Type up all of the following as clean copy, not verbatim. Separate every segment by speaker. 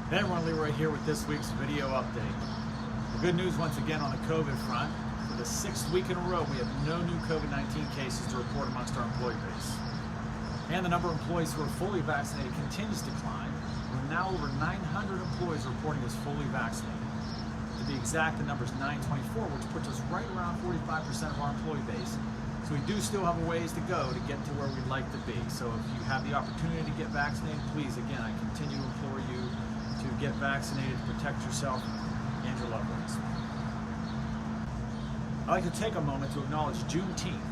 Speaker 1: Hey everyone, Leroy here with this week's video update. The good news once again on the COVID front. For the 6th week in a row, we have no new COVID-19 cases to report amongst our employee base. And the number of employees who are fully vaccinated continues to climb. We're now over 900 employees reporting as fully vaccinated. To be exact, the number is 924, which puts us right around 45% of our employee base. So we do still have a ways to go to get to where we'd like to be. So if you have the opportunity to get vaccinated, please, again, I continue to implore you to get vaccinated to protect yourself and your loved ones. I'd like to take a moment to acknowledge Juneteenth,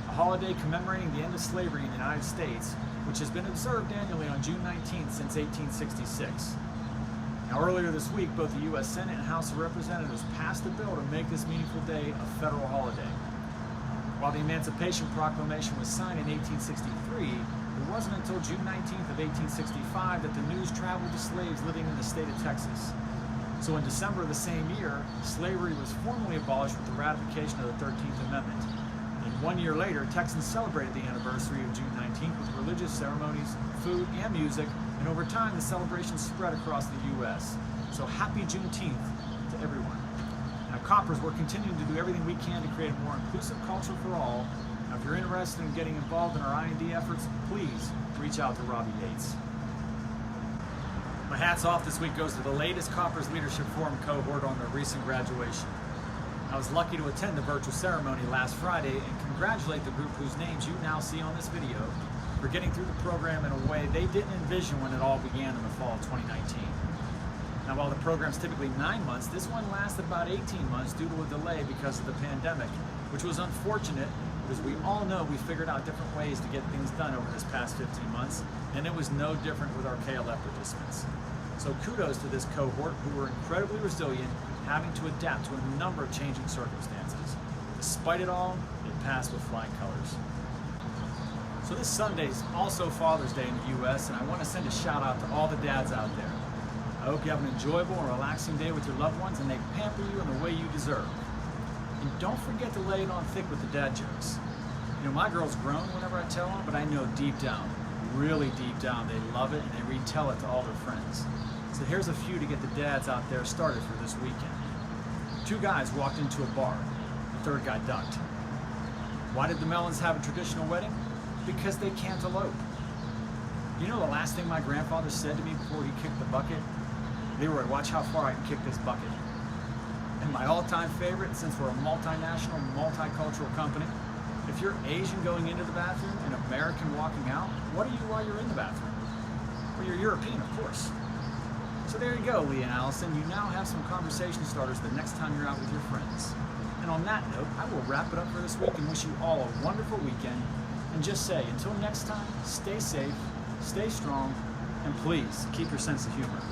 Speaker 1: a holiday commemorating the end of slavery in the United States, which has been observed annually on June 19th since 1866. Now, earlier this week, both the U.S. Senate and House of Representatives passed a bill to make this meaningful day a federal holiday. While the Emancipation Proclamation was signed in 1863, it wasn't until June 19th of 1865 that the news traveled to slaves living in the state of Texas. So in December of the same year, slavery was formally abolished with the ratification of the 13th Amendment. And 1 year later, Texans celebrated the anniversary of June 19th with religious ceremonies, food, and music, and over time the celebration spread across the U.S. So happy Juneteenth to everyone. Now, Coppers, we're continuing to do everything we can to create a more inclusive culture for all. Now, if you're interested in getting involved in our I&D efforts, please reach out to Robbie Yates. My hat's off this week goes to the latest Coppers Leadership Forum cohort on their recent graduation. I was lucky to attend the virtual ceremony last Friday and congratulate the group whose names you now see on this video for getting through the program in a way they didn't envision when it all began in the fall of 2019. Now, while the program's typically 9 months, this one lasted about 18 months due to a delay because of the pandemic, which was unfortunate because we all know we figured out different ways to get things done over this past 15 months, and it was no different with our KLF participants. So kudos to this cohort who were incredibly resilient, having to adapt to a number of changing circumstances. Despite it all, it passed with flying colors. So this Sunday is also Father's Day in the U.S., and I want to send a shout out to all the dads out there. I hope you have an enjoyable and relaxing day with your loved ones and they pamper you in the way you deserve. And don't forget to lay it on thick with the dad jokes. You know, my girls groan whenever I tell them, but I know deep down, really deep down, they love it and they retell it to all their friends. So here's a few to get the dads out there started for this weekend. 2 guys walked into a bar. The 3rd guy ducked. Why did the Mellons have a traditional wedding? Because they can't elope. You know the last thing my grandfather said to me before he kicked the bucket? Leroy, watch how far I can kick this bucket. And my all-time favorite, since we're a multinational, multicultural company, if you're Asian going into the bathroom and American walking out, what are you while you're in the bathroom? Well, you're European, of course. So there you go, Lee and Allison. You now have some conversation starters the next time you're out with your friends. And on that note, I will wrap it up for this week and wish you all a wonderful weekend. And just say, until next time, stay safe, stay strong, and please keep your sense of humor.